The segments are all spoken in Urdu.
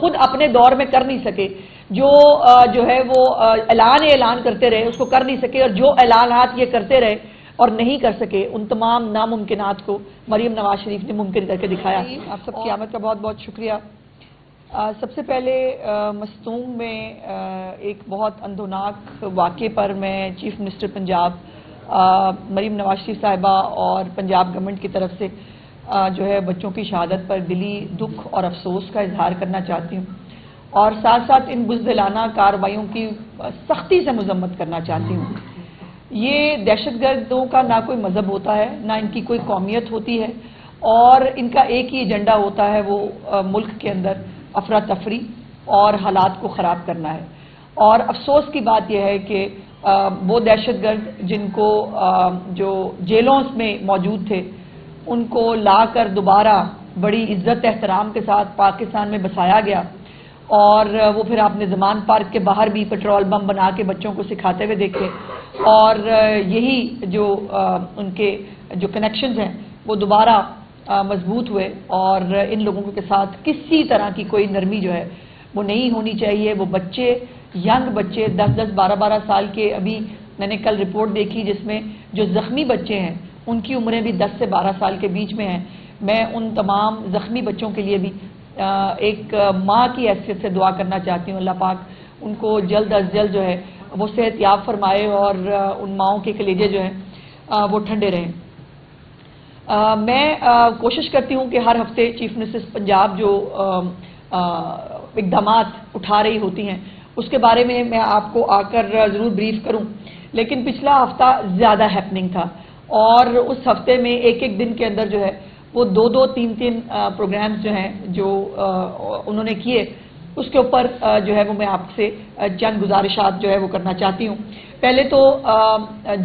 خود اپنے دور میں کر نہیں سکے، جو ہے وہ اعلان کرتے رہے اس کو کر نہیں سکے، اور جو اعلانات یہ کرتے رہے اور نہیں کر سکے، ان تمام ناممکنات کو مریم نواز شریف نے ممکن کر کے دکھایا۔ آپ سب کی آمد کا بہت بہت شکریہ۔ سب سے پہلے مستونگ میں ایک بہت اندھوناک واقعے پر میں چیف منسٹر پنجاب مریم نواز شریف صاحبہ اور پنجاب گورنمنٹ کی طرف سے جو ہے بچوں کی شہادت پر دلی دکھ اور افسوس کا اظہار کرنا چاہتی ہوں، اور ساتھ ساتھ ان بزدلانہ کارروائیوں کی سختی سے مذمت کرنا چاہتی ہوں۔ یہ دہشت گردوں کا نہ کوئی مذہب ہوتا ہے، نہ ان کی کوئی قومیت ہوتی ہے، اور ان کا ایک ہی ایجنڈا ہوتا ہے، وہ ملک کے اندر افراتفری اور حالات کو خراب کرنا ہے۔ اور افسوس کی بات یہ ہے کہ وہ دہشت گرد جن کو جو جیلوں میں موجود تھے ان کو لا کر دوبارہ بڑی عزت احترام کے ساتھ پاکستان میں بسایا گیا، اور وہ پھر آپ نے زمان پارک کے باہر بھی پیٹرول بم بنا کے بچوں کو سکھاتے ہوئے دیکھے، اور یہی جو ان کے جو کنیکشنز ہیں وہ دوبارہ مضبوط ہوئے، اور ان لوگوں کے ساتھ کسی طرح کی کوئی نرمی جو ہے وہ نہیں ہونی چاہیے۔ وہ بچے، ینگ بچے 10-10 12-12 سال کے، ابھی میں نے کل رپورٹ دیکھی جس میں جو زخمی بچے ہیں ان کی عمریں بھی 10 سے 12 سال کے بیچ میں ہیں۔ میں ان تمام زخمی بچوں کے لیے بھی ایک ماں کی حیثیت سے دعا کرنا چاہتی ہوں، اللہ پاک ان کو جلد از جلد جو ہے وہ صحت یاب فرمائے، اور ان ماؤں کے کلیجے جو ہیں وہ ٹھنڈے رہیں۔ میں کوشش کرتی ہوں کہ ہر ہفتے چیف منسٹر پنجاب جو اقدامات اٹھا رہی ہوتی ہیں اس کے بارے میں میں آپ کو آ کر ضرور بریف کروں، لیکن پچھلا ہفتہ زیادہ ہیپننگ تھا، اور اس ہفتے میں ایک ایک دن کے اندر جو ہے وہ 2-2 3-3 پروگرامز جو ہیں جو انہوں نے کیے، اس کے اوپر جو ہے وہ میں آپ سے چند گزارشات جو ہے وہ کرنا چاہتی ہوں۔ پہلے تو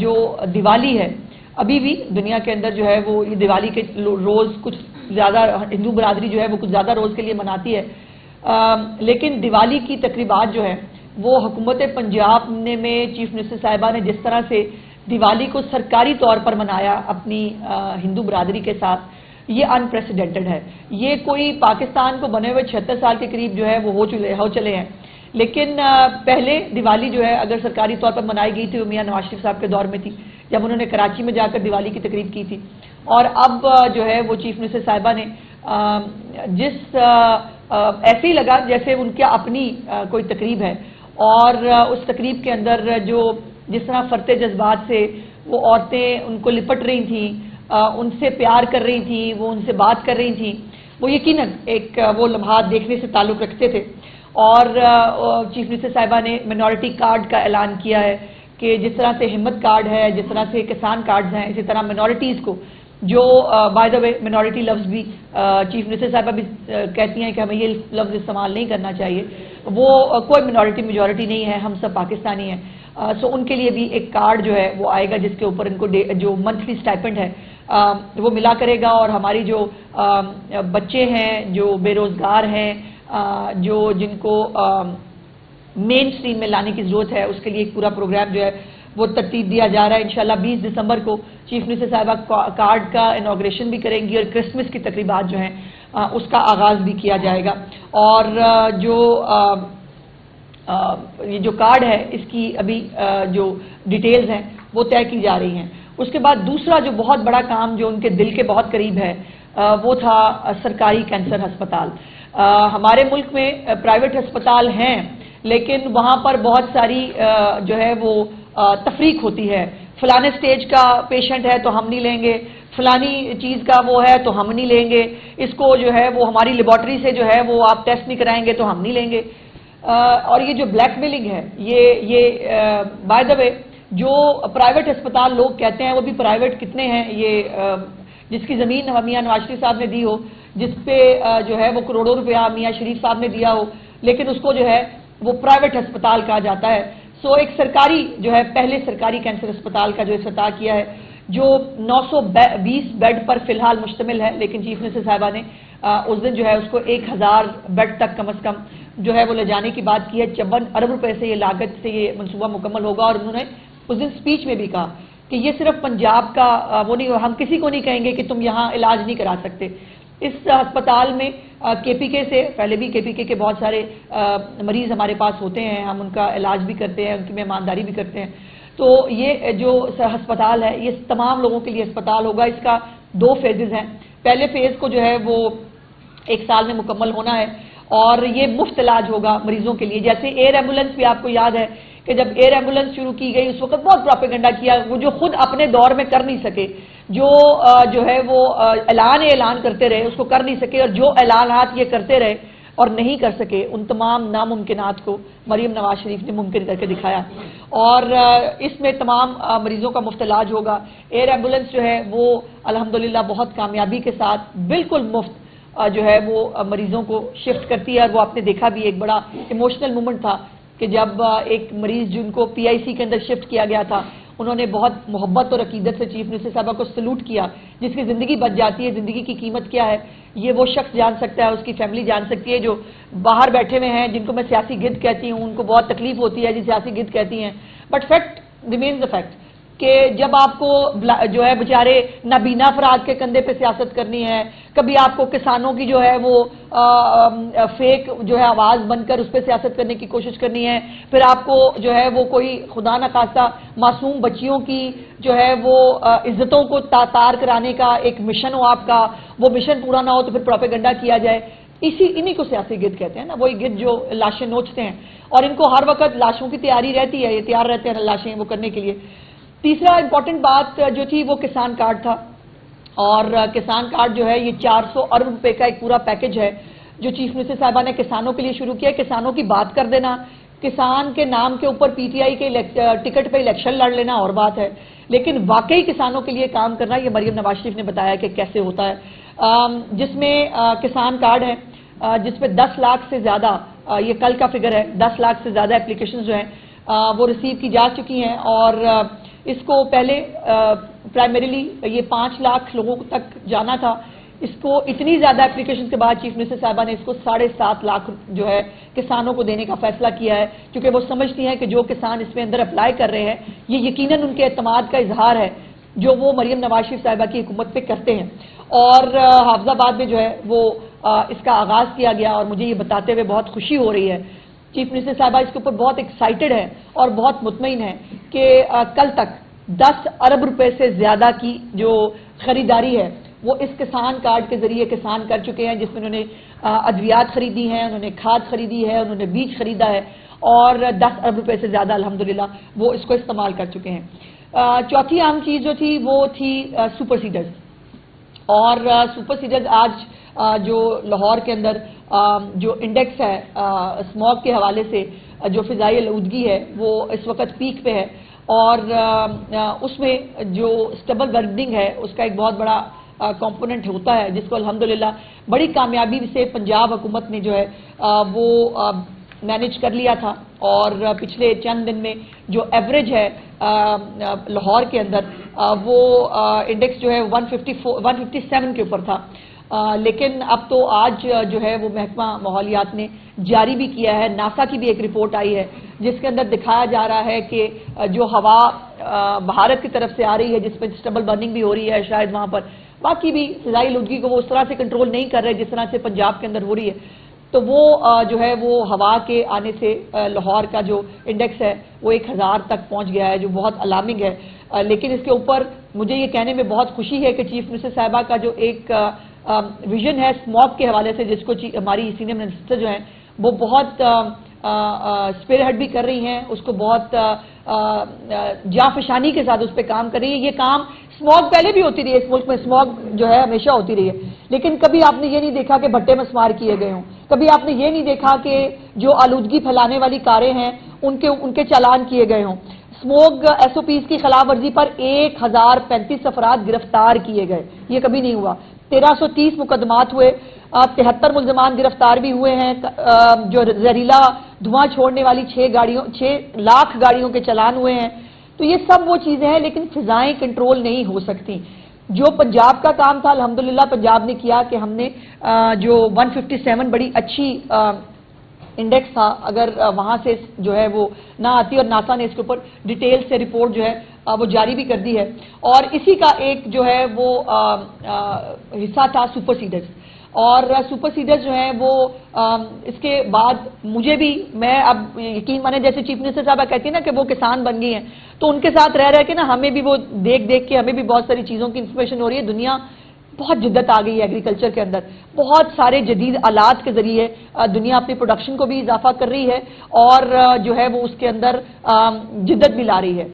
جو دیوالی ہے، ابھی بھی دنیا کے اندر جو ہے وہ یہ دیوالی کے روز کچھ زیادہ ہندو برادری جو ہے وہ کچھ زیادہ روز کے لیے مناتی ہے، لیکن دیوالی کی تقریبات جو ہے وہ حکومت پنجاب میں چیف منسٹر صاحبہ نے جس طرح سے دیوالی کو سرکاری طور پر منایا اپنی ہندو برادری کے ساتھ، یہ انپریسیڈنٹڈ ہے۔ یہ کوئی پاکستان کو بنے ہوئے 76 سال کے قریب جو ہے وہ ہو چلے ہیں، لیکن پہلے دیوالی جو ہے اگر سرکاری طور پر منائی گئی تھی وہ میاں نواز شریف صاحب کے دور میں تھی، جب انہوں نے کراچی میں جا کر دیوالی کی تقریب کی تھی، اور اب جو ہے وہ چیف منسٹر صاحبہ نے ایسے ہی لگا جیسے ان کی اپنی کوئی تقریب ہے، اور اس تقریب کے اندر جس طرح فرتے جذبات سے وہ عورتیں ان کو لپٹ رہی تھیں، ان سے پیار کر رہی تھیں، وہ ان سے بات کر رہی تھیں، وہ یقیناً ایک وہ لمحات دیکھنے سے تعلق رکھتے تھے۔ اور چیف منسٹر صاحبہ نے منورٹی کارڈ کا اعلان کیا ہے کہ جس طرح سے ہمت کارڈ ہے، جس طرح سے کسان کارڈز ہیں، اسی طرح منورٹیز کو جو بائی دا وے منورٹی لفظ بھی چیف منسٹر صاحبہ بھی کہتی ہیں کہ ہمیں یہ لفظ استعمال نہیں کرنا چاہیے، وہ کوئی منورٹی میجورٹی نہیں ہے، ہم سب پاکستانی ہیں، سو ان کے لیے بھی ایک کارڈ جو ہے وہ آئے گا جس کے اوپر ان کو جو منتھلی اسٹائپنڈ ہے وہ ملا کرے گا، اور ہماری جو بچے ہیں جو بے روزگار ہیں، جن کو مین سٹریم میں لانے کی ضرورت ہے، اس کے لیے ایک پورا پروگرام جو ہے وہ ترتیب دیا جا رہا ہے۔ انشاءاللہ 20 دسمبر کو چیف منسٹر صاحبہ کارڈ کا انوگریشن بھی کریں گی، اور کرسمس کی تقریبات جو ہیں اس کا آغاز بھی کیا جائے گا، اور یہ جو کارڈ ہے اس کی ابھی جو ڈیٹیلز ہیں وہ طے کی جا رہی ہیں۔ اس کے بعد دوسرا جو بہت بڑا کام جو ان کے دل کے بہت قریب ہے وہ تھا سرکاری کینسر ہسپتال۔ ہمارے ملک میں پرائیویٹ ہسپتال ہیں، لیکن وہاں پر بہت ساری جو ہے وہ تفریق ہوتی ہے، فلانے سٹیج کا پیشنٹ ہے تو ہم نہیں لیں گے، فلانی چیز کا وہ ہے تو ہم نہیں لیں گے، اس کو جو ہے وہ ہماری لیبارٹری سے جو ہے وہ آپ ٹیسٹ نہیں کرائیں گے تو ہم نہیں لیں گے۔ اور یہ جو بلیک میلنگ ہے، یہ بائی دا وے جو پرائیویٹ ہسپتال لوگ کہتے ہیں وہ بھی پرائیویٹ کتنے ہیں، یہ جس کی زمین میاں نواز شریف صاحب نے دی ہو، جس پہ جو ہے وہ کروڑوں روپیہ میاں شریف صاحب نے دیا ہو، لیکن اس کو جو ہے وہ پرائیویٹ ہسپتال کہا جاتا ہے۔ سو ایک سرکاری جو ہے پہلے سرکاری کینسر ہسپتال کا جو افتتاح کیا ہے، جو 920 بیڈ پر فی الحال مشتمل ہے، لیکن چیف منسٹر صاحبہ نے اس دن جو ہے اس کو 1000 بیڈ تک کم از کم جو ہے وہ لے جانے کی بات کی ہے۔ 54 ارب روپے سے یہ لاگت سے یہ منصوبہ مکمل ہوگا، اور انہوں نے اس دن سپیچ میں بھی کہا کہ یہ صرف پنجاب کا وہ نہیں، ہم کسی کو نہیں کہیں گے کہ تم یہاں علاج نہیں کرا سکتے، اس ہسپتال میں کے پی کے سے پہلے بھی کے پی کے بہت سارے مریض ہمارے پاس ہوتے ہیں، ہم ان کا علاج بھی کرتے ہیں، ان کی مہمانداری بھی کرتے ہیں. تو یہ جو ہسپتال ہے یہ تمام لوگوں کے لیے ہسپتال ہوگا. اس کا 2 فیزز ہیں. پہلے فیز کو جو ہے وہ 1 سال میں مکمل ہونا ہے اور یہ مفت علاج ہوگا مریضوں کے لیے. جیسے ایئر ایمبولینس بھی آپ کو یاد ہے کہ جب ایئر ایمبولینس شروع کی گئی اس وقت بہت پروپیگنڈا کیا، وہ جو خود اپنے دور میں کر نہیں سکے، جو ہے وہ اعلان کرتے رہے اس کو کر نہیں سکے، اور جو اعلانات یہ کرتے رہے اور نہیں کر سکے، ان تمام ناممکنات کو مریم نواز شریف نے ممکن کر کے دکھایا. اور اس میں تمام مریضوں کا مفت علاج ہوگا. ایئر ایمبولینس جو ہے وہ الحمدللہ بہت کامیابی کے ساتھ بالکل مفت جو ہے وہ مریضوں کو شفٹ کرتی ہے. اور وہ آپ نے دیکھا بھی ایک بڑا ایموشنل مومنٹ تھا کہ جب ایک مریض جن کو پی آئی سی کے اندر شفٹ کیا گیا تھا، انہوں نے بہت محبت اور عقیدت سے چیف منسٹر صاحبہ کو سلوٹ کیا. جس کی زندگی بچ جاتی ہے، زندگی کی قیمت کیا ہے یہ وہ شخص جان سکتا ہے، اس کی فیملی جان سکتی ہے. جو باہر بیٹھے ہوئے ہیں جن کو میں سیاسی گدھ کہتی ہوں، ان کو بہت تکلیف ہوتی ہے جی سیاسی گدھ کہتی ہیں، but fact remains the fact کہ جب آپ کو جو ہے بیچارے نابینا افراد کے کندھے پہ سیاست کرنی ہے، کبھی آپ کو کسانوں کی جو ہے وہ فیک جو ہے آواز بن کر اس پہ سیاست کرنے کی کوشش کرنی ہے، پھر آپ کو جو ہے وہ کوئی خدا نخواستہ معصوم بچیوں کی جو ہے وہ عزتوں کو تار کرانے کا ایک مشن ہو، آپ کا وہ مشن پورا نہ ہو تو پھر پروپیگنڈا کیا جائے. انہی کو سیاسی گدھ کہتے ہیں نا، وہی گدھ جو لاشیں نوچتے ہیں اور ان کو ہر وقت لاشوں کی تیاری رہتی ہے، یہ تیار رہتے ہیں لاشیں وہ کرنے کے لیے. تیسرا امپورٹنٹ بات جو تھی وہ کسان کارڈ تھا. اور کسان کارڈ جو ہے یہ 400 ارب روپے کا ایک پورا پیکج ہے جو چیف منسٹر صاحبہ نے کسانوں کے لیے شروع کیا. کسانوں کی بات کر دینا، کسان کے نام کے اوپر پی ٹی آئی کے ٹکٹ پہ الیکشن لڑ لینا اور بات ہے، لیکن واقعی کسانوں کے لیے کام کرنا یہ مریم نواز شریف نے بتایا کہ کیسے ہوتا ہے. جس میں کسان کارڈ ہے جس پہ 10 لاکھ سے زیادہ، یہ کل کا فگر ہے، 10 لاکھ سے زیادہ اپلیکیشنز جو ہیں وہ ریسیو کی جا چکی ہیں. اور اس کو پہلے پرائمریلی یہ 5 لاکھ لوگوں تک جانا تھا. اس کو اتنی زیادہ اپلیکیشن کے بعد چیف منسٹر صاحبہ نے اس کو 7.5 لاکھ جو ہے کسانوں کو دینے کا فیصلہ کیا ہے، کیونکہ وہ سمجھتی ہیں کہ جو کسان اس میں اندر اپلائی کر رہے ہیں یہ یقیناً ان کے اعتماد کا اظہار ہے جو وہ مریم نواز شریف صاحبہ کی حکومت پہ کرتے ہیں. اور حافظ آباد میں جو ہے وہ اس کا آغاز کیا گیا اور مجھے یہ بتاتے ہوئے بہت خوشی ہو رہی ہے. چیف منسٹر صاحبہ اس کے اوپر بہت ایکسائٹڈ ہے اور بہت مطمئن ہے کہ کل تک 10 ارب روپے سے زیادہ کی جو خریداری ہے وہ اس کسان کارڈ کے ذریعے کسان کر چکے ہیں، جس میں انہوں نے ادویات خریدی ہیں، انہوں نے کھاد خریدی ہے، انہوں نے بیج خریدا ہے اور 10 ارب روپے سے زیادہ الحمدللہ وہ اس کو استعمال کر چکے ہیں. چوتھی اہم چیز جو تھی وہ تھی سپر سیڈرز. اور سپر سیڈرز آج جو لاہور کے اندر جو انڈیکس ہے اسموگ کے حوالے سے جو فضائی آلودگی ہے وہ اس وقت پیک پہ ہے. اور اس میں جو اسٹیبل برننگ ہے اس کا ایک بہت بڑا کمپوننٹ ہوتا ہے، جس کو الحمدللہ بڑی کامیابی سے پنجاب حکومت نے جو ہے وہ مینیج کر لیا تھا. اور پچھلے چند دن میں جو ایوریج ہے لاہور کے اندر وہ انڈیکس جو ہے 157 کے اوپر تھا. لیکن اب تو آج جو ہے وہ محکمہ ماحولیات نے جاری بھی کیا ہے، ناسا کی بھی ایک رپورٹ آئی ہے جس کے اندر دکھایا جا رہا ہے کہ جو ہوا بھارت کی طرف سے آ رہی ہے جس پہ اسٹیبل برننگ بھی ہو رہی ہے، شاید وہاں پر باقی بھی فضائی آلودگی کو وہ اس طرح سے کنٹرول نہیں کر رہے جس طرح سے پنجاب کے اندر ہو رہی ہے، تو وہ جو ہے وہ ہوا کے آنے سے لاہور کا جو انڈیکس ہے وہ 1000 تک پہنچ گیا ہے، جو بہت الارمنگ ہے. لیکن اس کے اوپر مجھے یہ کہنے میں بہت خوشی ہے کہ چیف منسٹر صاحبہ کا جو ایک ویژن ہے اسموگ کے حوالے سے، جس کو ہماری سینئر منسٹر جو ہیں وہ بہت اسپیئر ہیڈ بھی کر رہی ہیں، اس کو بہت جانفشانی کے ساتھ اس پہ کام کر رہی ہے. یہ کام اسموگ پہلے بھی ہوتی رہی ہے، اس ملک میں اسموگ جو ہے ہمیشہ ہوتی رہی ہے، لیکن کبھی آپ نے یہ نہیں دیکھا کہ بھٹے مسمار کیے گئے ہوں، کبھی آپ نے یہ نہیں دیکھا کہ جو آلودگی پھیلانے والی کاریں ہیں ان کے چالان کیے گئے ہوں. اسموگ ایس او پیز کی خلاف ورزی پر 1035 افراد گرفتار کیے گئے، یہ کبھی نہیں ہوا. 1330 مقدمات ہوئے، 73 ملزمان گرفتار بھی ہوئے ہیں. جو زہریلا دھواں چھوڑنے والی 6 لاکھ گاڑیوں کے چالان ہوئے ہیں. تو یہ سب وہ چیزیں ہیں، لیکن فضائیں کنٹرول نہیں ہو سکتی. جو پنجاب کا کام تھا الحمدللہ پنجاب نے کیا کہ ہم نے جو 157 بڑی اچھی انڈیکس تھا، اگر وہاں سے جو ہے وہ نہ آتی، اور ناسا نے اس کے اوپر ڈیٹیل سے رپورٹ جو ہے وہ جاری بھی کر دی ہے. اور اسی کا ایک جو ہے وہ حصہ تھا سپر سیڈرز. اور سپر سیڈر جو ہیں وہ اس کے بعد مجھے بھی، میں اب یقین مانے جیسے چیف منسٹر صاحبہ کہتی ہیں نا کہ وہ کسان بن گئی ہیں، تو ان کے ساتھ رہ کے نا ہمیں بھی وہ دیکھ کے ہمیں بھی بہت ساری چیزوں کی انفارمیشن ہو رہی ہے. دنیا بہت جدت آ گئی ہے ایگریکلچر کے اندر، بہت سارے جدید آلات کے ذریعے دنیا اپنی پروڈکشن کو بھی اضافہ کر رہی ہے اور جو ہے وہ اس کے اندر جدت بھی لا رہی ہے.